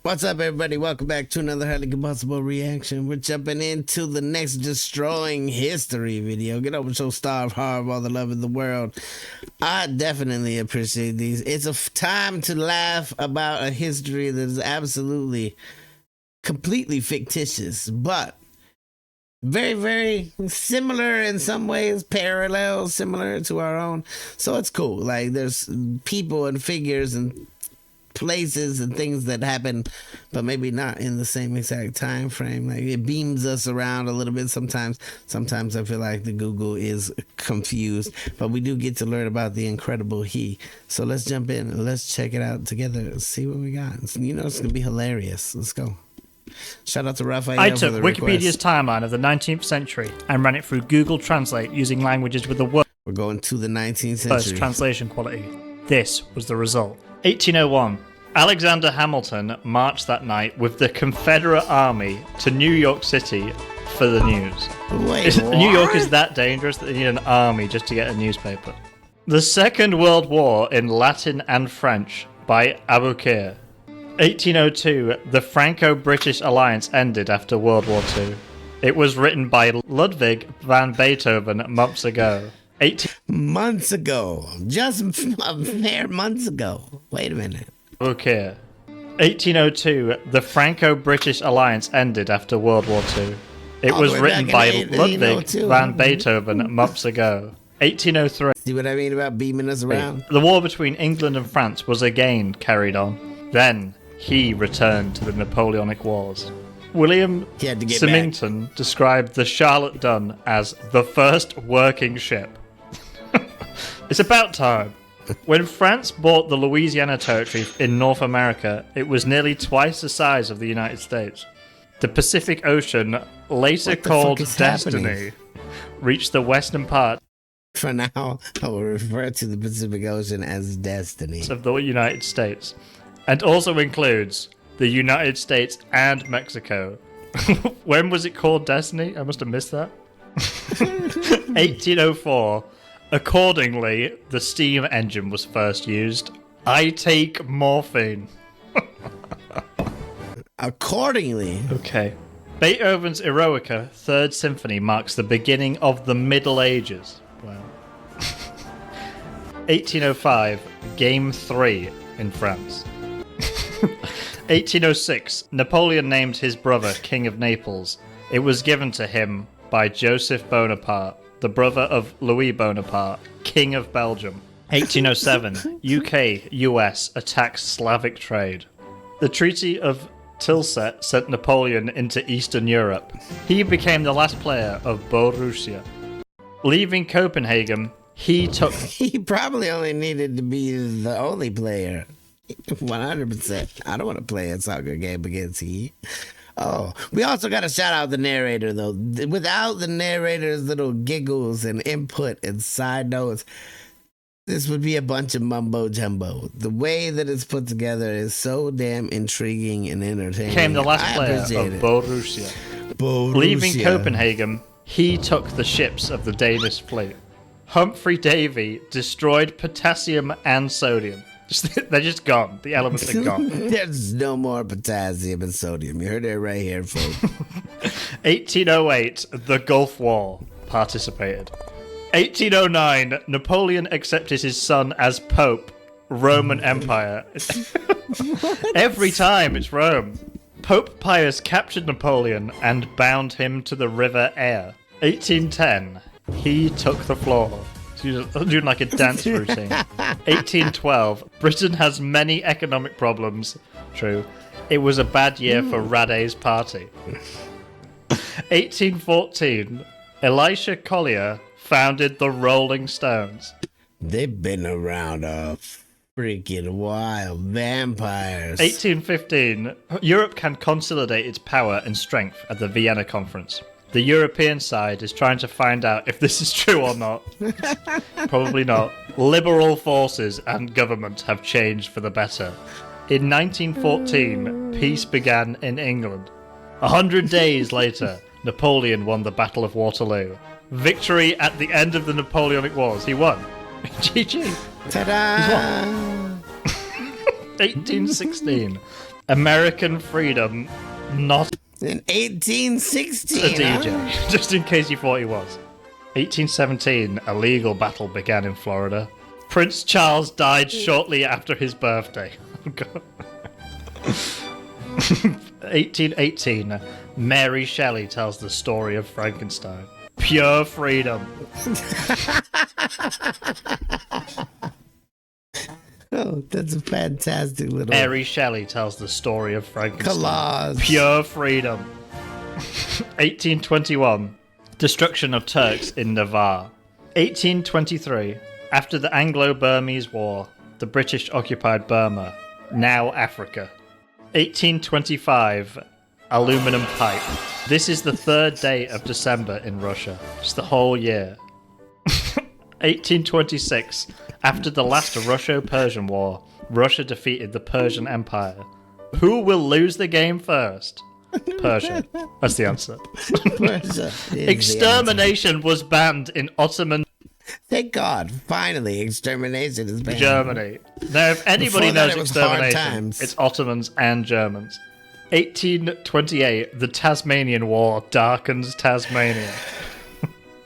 What's up, everybody? Welcome back to another highly combustible reaction. We're jumping into the next destroying history video. Get over, show star of horror, all the love in the world. I definitely appreciate these. It's a time to laugh about a history that is absolutely, completely fictitious, but very, very similar in some ways, parallel, similar to our own. So it's cool. Like, there's people and figures and places and things that happen, but maybe not in the same exact time frame. Like, it beams us around a little bit sometimes. Sometimes I feel like the Google is confused, but we do get to learn about the incredible he. So let's jump in and let's check it out together and see what we got. You know, it's gonna be hilarious. Let's go. Shout out to Raphael. I took Wikipedia's timeline of the 19th century and ran it through Google Translate using languages with the worst We're going to the 19th century. translation quality. This was the result. 1801. Alexander Hamilton marched that night with the Confederate Army to New York City for the news. Wait, New York is that dangerous that they need an army just to get a newspaper. The Second World War in Latin and French by Abukir. 1802. The Franco-British alliance ended after World War II. It was written by Ludwig van Beethoven months ago. Months ago. Just a mere months ago. Wait a minute. Okay. 1802. The Franco-British alliance ended after World War II. It was written by Ludwig van Beethoven months ago. 1803. See what I mean about beaming us around? The war between England and France was again carried on. Then he returned to the Napoleonic Wars. William Symington described the Charlotte Dunn as the first working ship. It's about time. When France bought the Louisiana Territory in North America, it was nearly twice the size of the United States. The Pacific Ocean, later called Destiny, reached the western part For now, I will refer to the Pacific Ocean as Destiny of the United States, and also includes the United States and Mexico. When was it called Destiny? I must have missed that. 1804. Accordingly, the steam engine was first used. I take morphine. Accordingly. Okay. Beethoven's Eroica, Third Symphony, marks the beginning of the Middle Ages. Wow. 1805, Game 3 in France. 1806, Napoleon named his brother King of Naples. It was given to him by Joseph Bonaparte, the brother of Louis Bonaparte, King of Belgium. 1807, UK-US attacks Slavic trade. The Treaty of Tilsit sent Napoleon into Eastern Europe. He became the last player of Borussia. Leaving Copenhagen, he took... He probably only needed to be the only player. 100%. I don't want to play a soccer game against he. Oh, we also got to shout out the narrator, though. Without the narrator's little giggles and input and side notes, this would be a bunch of mumbo jumbo. The way that it's put together is so damn intriguing and entertaining. Became the last player of Borussia. Leaving Copenhagen, he took the ships of the Danish fleet. Humphrey Davy destroyed potassium and sodium. They're just gone. The elements are gone. There's no more potassium and sodium. You heard it right here, folks. 1808, the Gulf War participated. 1809, Napoleon accepted his son as Pope, Roman Empire. Every time it's Rome. Pope Pius captured Napoleon and bound him to the River Aire. 1810, he took the floor. Doing like a dance routine. 1812. Britain has many economic problems. True. It was a bad year for Rade's party. 1814. Elisha Collier founded the Rolling Stones. They've been around a freaking while. Vampires. 1815. Europe can consolidate its power and strength at the Vienna Conference. The European side is trying to find out if this is true or not. Probably not. Liberal forces and government have changed for the better. In 1914, peace began in England. 100 days later, Napoleon won the Battle of Waterloo. Victory at the end of the Napoleonic Wars. He won. GG. Ta-da! 1816. American freedom, not In 1816. a DJ. Huh? Just in case you thought he was. 1817, a legal battle began in Florida. Prince Charles died shortly after his birthday. Oh, God. 1818, Mary Shelley tells the story of Frankenstein. Pure freedom. Oh, that's a fantastic little Mary Shelley tells the story of Frankenstein. collage. Pure freedom. 1821, destruction of Turks in Navarre. 1823, after the Anglo-Burmese War, the British occupied Burma, now Africa. 1825, aluminum pipe. This is the 3rd day of December in Russia. It's the whole year. 1826, after the last Russo-Persian War, Russia defeated the Persian Empire. Who will lose the game first? Persia. That's the answer. Persia is Extermination was banned in Ottoman Thank God, finally, extermination is banned. Germany. Now, if anybody Before that, knows it was hard extermination, times. it's Ottomans and Germans. 1828, the Tasmanian War darkens Tasmania.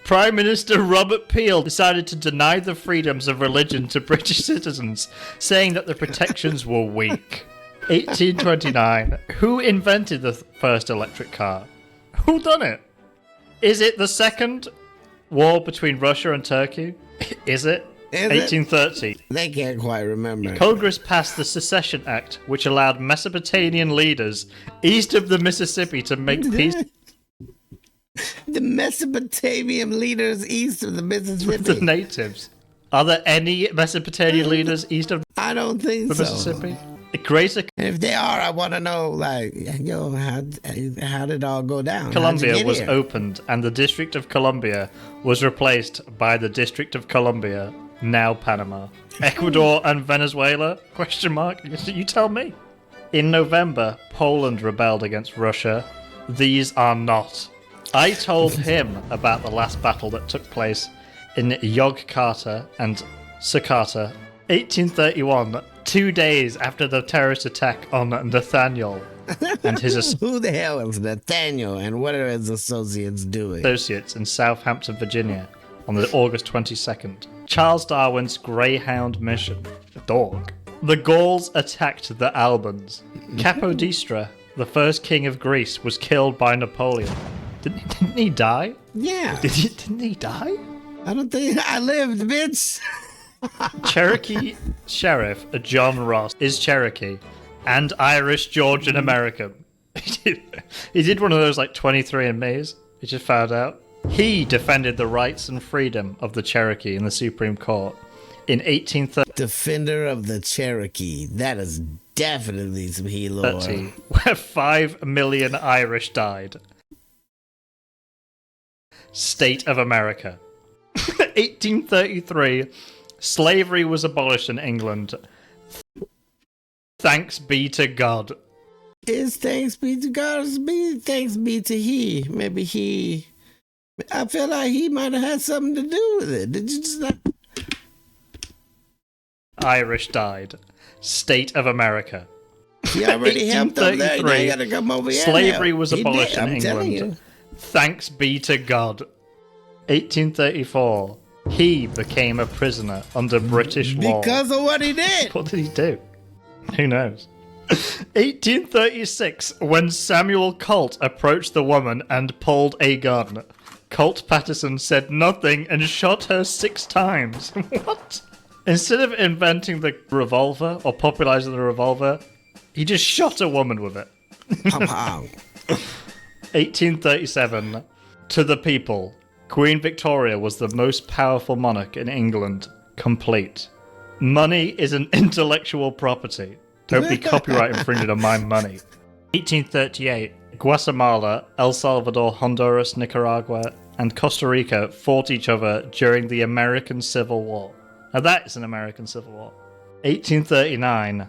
Prime Minister Robert Peel decided to deny the freedoms of religion to British citizens, saying that the protections were weak. 1829, who invented the first electric car? Who done it? Is it the second war between Russia and Turkey? Is it? Is 1830. They can't quite remember. Congress passed the Secession Act, which allowed Mesopotamian leaders east of the Mississippi to make peace The Mesopotamian leaders east of the with Mississippi. the natives. Are there any Mesopotamian leaders east of I don't think the so. Mississippi? Greater And if they are, I want to know, like, yo, how did it all go down? How'd you Columbia get was here? opened, and the District of Columbia was replaced by the District of Columbia, now Panama. Ecuador and Venezuela? Question mark? You tell me. In November, Poland rebelled against Russia. These are not. I told him about the last battle that took place in Yogyakarta and Sakata, 1831, 2 days after the terrorist attack on Nathaniel and his Who the hell is Nathaniel and what are his associates doing? associates in Southampton, Virginia, on the August 22nd. Charles Darwin's Greyhound mission. A dog. The Gauls attacked the Albans. Capodestra, the first king of Greece, was killed by Napoleon. Didn't he die? Yeah. Didn't he die? I don't think I lived, bitch. Cherokee Sheriff John Ross is Cherokee and Irish, Georgian American. He did one of those like 23andMe's. He just found out. He defended the rights and freedom of the Cherokee in the Supreme Court in 1830, Defender of the Cherokee. That is definitely some Helo. where 5 million Irish died. State of America. 1833, slavery was abolished in England. Thanks be to God. Is thanks be to God, or thanks be to he. Maybe he. I feel like he might have had something to do with it. Did you just not? Irish died. State of America. He already helped over there. You 1833, gotta come over here. slavery now. was He abolished did, in I'm telling England. you. Thanks be to God. 1834, he became a prisoner under British law. Because of what he did. What did he do? Who knows? 1836, when Samuel Colt approached the woman and pulled a gun. Colt Patterson said nothing and shot her 6 times. What? Instead of inventing the revolver or popularizing the revolver, he just shot a woman with it. Pow, pow. 1837, to the people. Queen Victoria was the most powerful monarch in England. Complete. Money is an intellectual property. Don't be copyright infringing on my money. 1838, Guatemala, El Salvador, Honduras, Nicaragua, and Costa Rica fought each other during the American Civil War. Now that is an American Civil War. 1839,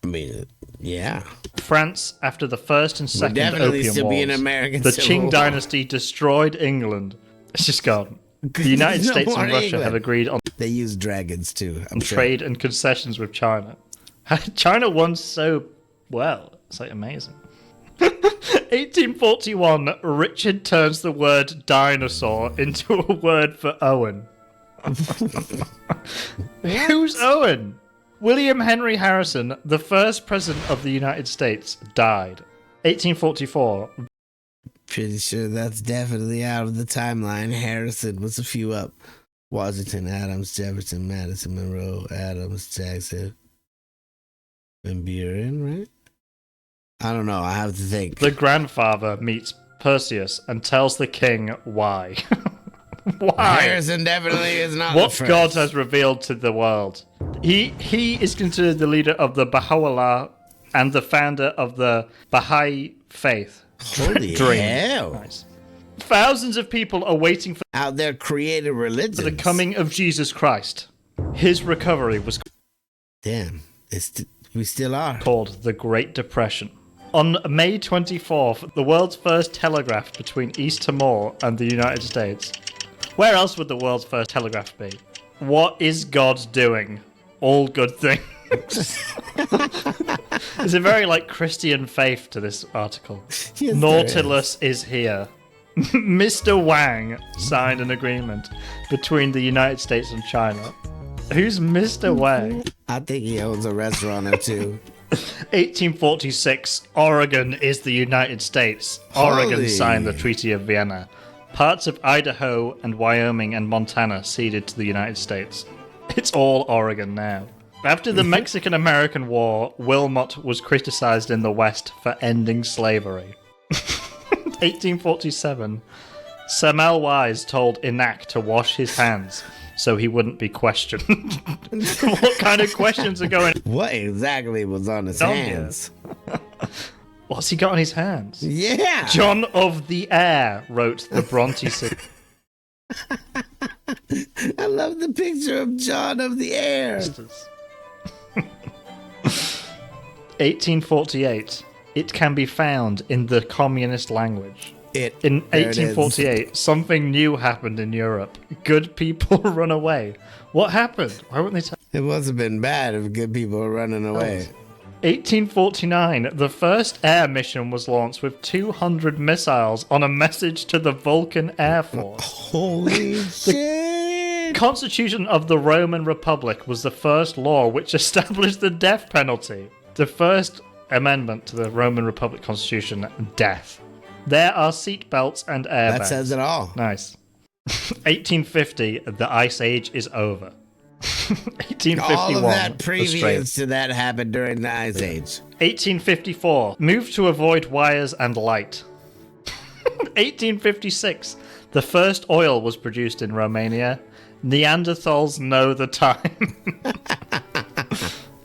I mean, yeah. France, after the First and Second definitely Opium still Wars, be an American the Civil Qing War. dynasty destroyed England. It's just gone. The United No States more and Russia England. have agreed on They use dragons too. I'm sure. trade and concessions with China. China won so well. It's like amazing. 1841, Richard turns the word dinosaur into a word for Owen. Who's Owen? William Henry Harrison, the first president of the United States, died. 1844. Pretty sure that's definitely out of the timeline. Harrison was a few up. Washington, Adams, Jefferson, Madison, Monroe, Adams, Jackson, Van Buren, right? I don't know. I have to think. The grandfather meets Perseus and tells the king why. Why? Harrison definitely is not what the first. God has revealed to the world. He is considered the leader of the Baha'u'llah and the founder of the Baha'i faith. Holy Dream. hell. Nice. Thousands of people are waiting for Out there creative religions. the coming of Jesus Christ. His recovery was Damn. We still are. called the Great Depression. On May 24th, the world's first telegraph between East Timor and the United States. Where else would the world's first telegraph be? What is God doing? All good things. There's a very Christian faith to this article. Yes, Nautilus is here. Mr. Wang signed an agreement between the United States and China. Who's Mr. Wang? I think he owns a restaurant or two. 1846, Oregon is the United States. Oregon Holy. signed the Treaty of Vienna. Parts of Idaho and Wyoming and Montana ceded to the United States. It's all Oregon now. After the Mexican-American War, Wilmot was criticized in the West for ending slavery. 1847, Samuel Wise told Enac to wash his hands so he wouldn't be questioned. What kind of questions are going What exactly was on his on hands? here? What's he got on his hands? Yeah. John of the Air wrote the Bronte series. I love the picture of John of the Air. 1848. It can be found in the communist language. In There it is. 1848, something new happened in Europe. Good people run away. What happened? Why wouldn't they tell? It must have been bad if good people were running away. 1849, the first air mission was launched with 200 missiles on a message to the Vulcan Air Force. Holy shit. Constitution of the Roman Republic was the first law which established the death penalty. The first amendment to the Roman Republic Constitution, death. There are seat belts and airbags. That says it all. Nice. 1850, the Ice Age is over. 1851, All of that the previous Straits. to that happened during the Ice Age. 1854, move to avoid wires and light. 1856, the first oil was produced in Romania. Neanderthals know the time.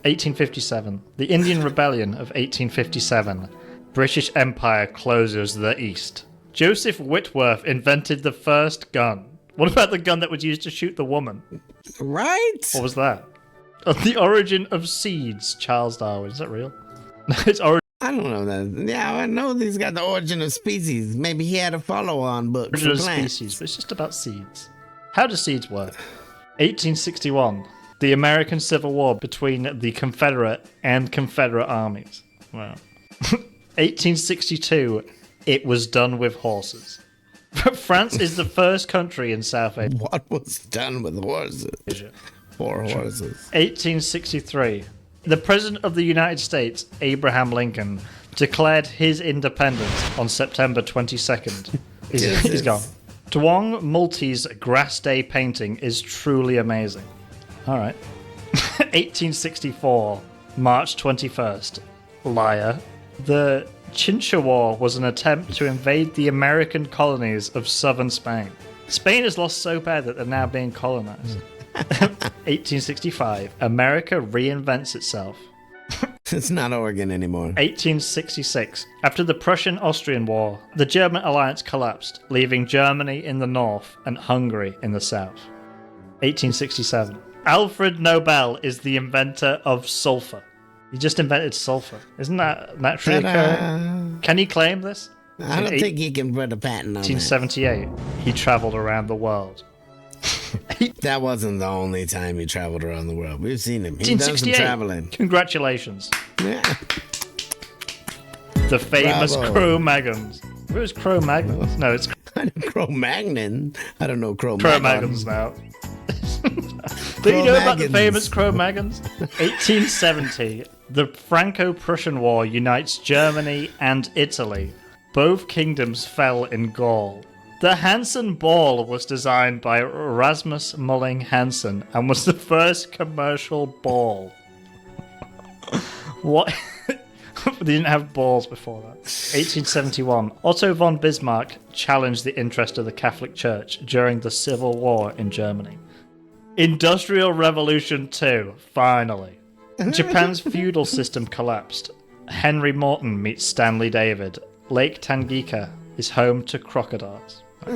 1857, the Indian Rebellion of 1857. British Empire closes the East. Joseph Whitworth invented the first gun. What about the gun that was used to shoot the woman? Right? What was that? The origin of seeds, Charles Darwin. Is that real? It's origin I don't know that. Yeah, I know he's got the origin of species. Maybe he had a follow-on book for of plants. species, but it's just about seeds. How do seeds work? 1861, the American Civil War between the Confederate and Confederate armies. Wow. 1862, it was done with horses. France is the first country in South Asia. What was done with horses? 4 horses. 1863, the President of the United States, Abraham Lincoln, declared his independence on September 22nd. He's gone. Duong Multy's Grass Day painting is truly amazing. All right. 1864, March 21st. Liar. The Chincha War was an attempt to invade the American colonies of southern Spain. Spain has lost so bad that they're now being colonized. 1865, America reinvents itself. It's not Oregon anymore. 1866, after the Prussian-Austrian War, the German alliance collapsed, leaving Germany in the north and Hungary in the south. 1867, Alfred Nobel is the inventor of sulfur. He just invented sulfur. Isn't that naturally occurring? Can he claim this? I don't think he can put a patent on that. 1878, he traveled around the world. That wasn't the only time he traveled around the world. We've seen him. He does some 1868, traveling. congratulations. Yeah. The famous Bravo. Cro-Magnons. It was Cro-Magnons. No, it's Cro-Magnon. I don't know Cro-Magnons now. Do you know about the famous Cro-Magnons? 1870. The Franco-Prussian War unites Germany and Italy. Both kingdoms fell in Gaul. The Hansen ball was designed by Rasmus Mulling Hansen and was the first commercial ball. What? They didn't have balls before that. 1871. Otto von Bismarck challenged the interest of the Catholic Church during the Civil War in Germany. Industrial Revolution 2, finally. Japan's feudal system collapsed. Henry Morton meets Stanley David. Lake Tanganyika is home to crocodiles. In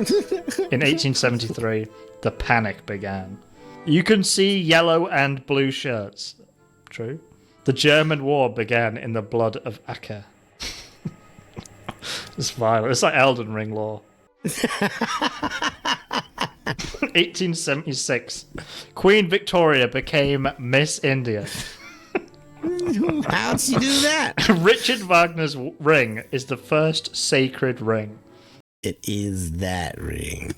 1873, the panic began. You can see yellow and blue shirts. True. The German war began in the blood of Acre. It's violent. It's like Elden Ring lore. 1876. Queen Victoria became Miss India. How'd she do that? Richard Wagner's ring is the first sacred ring. It is that ring.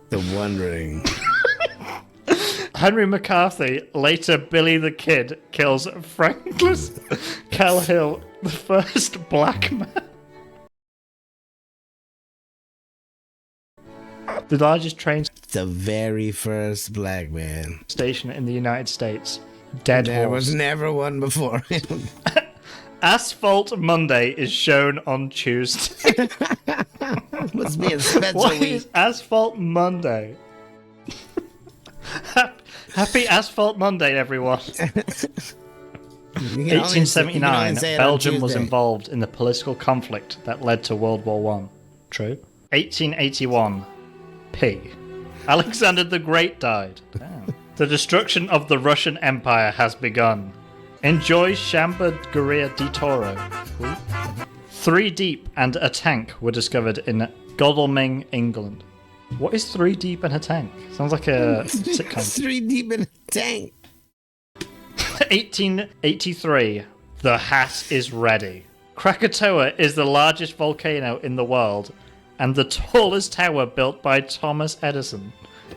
The one ring. Henry McCarthy, later Billy the Kid, kills Franklin Callhill, the first black man. The largest train The very first black man. station in the United States. Dead There horse. was never one before him. Asphalt Monday is shown on Tuesday. Must be a special What week. is Asphalt Monday? Happy Asphalt Monday, everyone. You can only say 1879, it on Belgium was Tuesday. involved in the political conflict that led to World War One. True. 1881, P. Alexander the Great died. Damn. The destruction of the Russian Empire has begun. Enjoy Chambord de Toro. Ooh. 3 deep and a tank were discovered in Godalming, England. What is 3 deep and a tank? Sounds like a sitcom. 3 deep in a tank. 1883. The hat is ready. Krakatoa is the largest volcano in the world and the tallest tower built by Thomas Edison.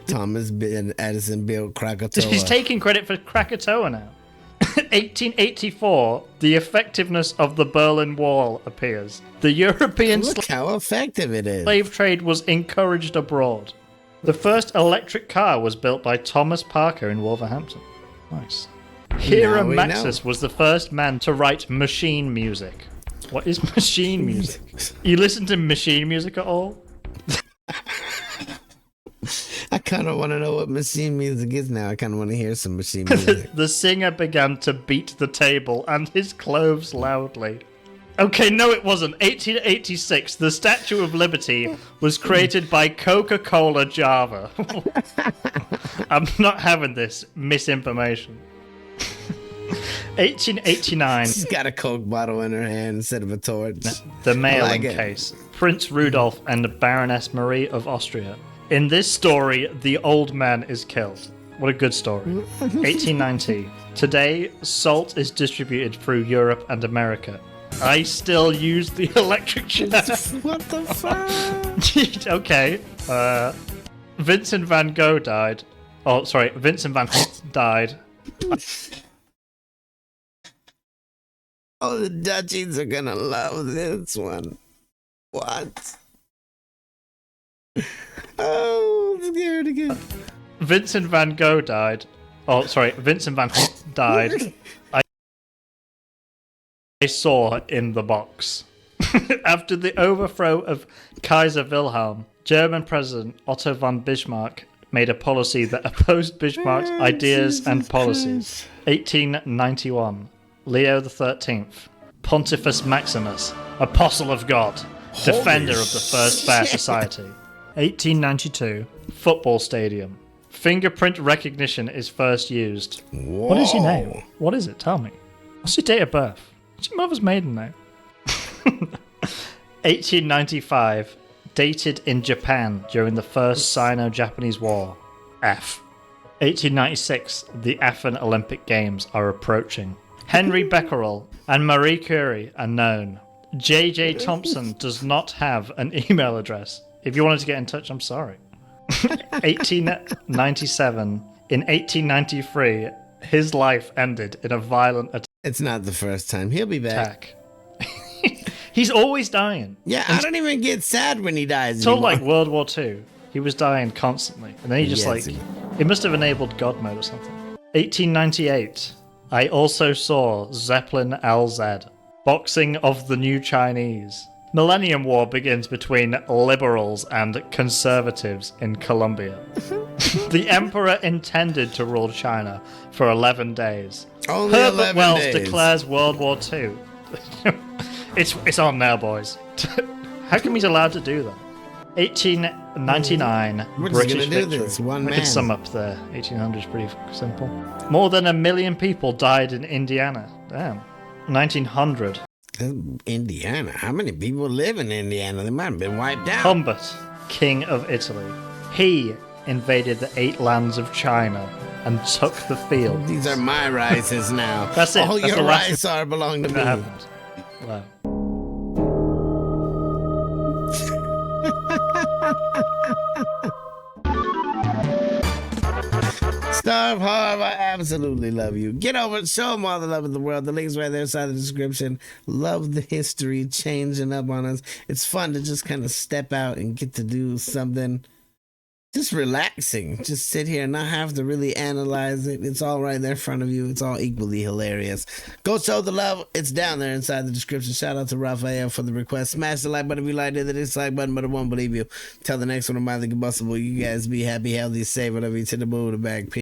Thomas Edison built Krakatoa. He's taking credit for Krakatoa now. 1884. The effectiveness of the Berlin Wall appears. The European Look how effective it is. slave trade was encouraged abroad. The first electric car was built by Thomas Parker in Wolverhampton. Nice. Hiram we Maxis was the first man to write machine music. What is machine music? You listen to machine music at all? I kind of want to know what machine music is now. I kind of want to hear some machine music. The singer began to beat the table and his clothes loudly. Okay, no it wasn't. 1886, the Statue of Liberty was created by Coca-Cola Java. I'm not having this misinformation. 1889. She's got a Coke bottle in her hand instead of a torch. The mailing it. case. Prince Rudolph and Baroness Marie of Austria. In this story, the old man is killed. What a good story. 1890. Today, salt is distributed through Europe and America. I still use the electric chair. What the fuck? Okay. Vincent van Gogh died. Oh, sorry. Vincent van Gogh died. Oh, the Dutchies are gonna love this one. What? Oh, I'm scared again. Vincent van Gogh died. Oh, sorry. Vincent van Gogh died. I saw in the box. After the overthrow of Kaiser Wilhelm, German President Otto von Bismarck made a policy that opposed Bismarck's ideas and policies. 1891. Leo XIII, Pontifex Maximus, Apostle of God, defender of the First Fair Society. 1892. Football stadium. Fingerprint recognition is first used. Whoa. What is your name? What is it? Tell me. What's your date of birth? What's your mother's maiden name? 1895. Dated in Japan during the First Sino-Japanese War. F. 1896. The Athens Olympic Games are approaching. Henry Becquerel and Marie Curie are known. JJ Thompson does not have an email address. If you wanted to get in touch, I'm sorry. 1897. In 1893, his life ended in a violent attack. It's not the first time. He'll be back. He's always dying. Yeah, I don't even get sad when he dies Until anymore. like World War II, he was dying constantly. And then he just it must have enabled God mode or something. 1898, I also saw Zeppelin LZ. Boxing of the New Chinese. Millennium War begins between liberals and conservatives in Colombia. The emperor intended to rule China for 11 days. Only Herbert 11 Wells days. declares World War II. It's on now, boys. How come he's allowed to do that? 1899, We're just British gonna do victory. this, one I man. could sum up there. 1800 is pretty simple. More than 1 million people died in Indiana. Damn. 1900. Indiana. How many people live in Indiana? They might have been wiped out. Humbert, king of Italy. He invaded the 8 lands of China and took the field. These are my rices now. That's it. All That's your the last rice are belong to me. That happened. Wow. Starve Harv, I absolutely love you. Get over it. Show them all the love in the world. The link's right there inside the description. Love the history changing up on us. It's fun to just kind of step out and get to do something just relaxing. Just sit here and not have to really analyze it. It's all right there in front of you. It's all equally hilarious. Go show the love. It's down there inside the description. Shout out to Raphael for the request. Smash the like button if you liked it. The dislike button, but it won't believe you. Tell the next one of my Combustible. You guys be happy, healthy, safe, whatever you to the moon and back. Peace.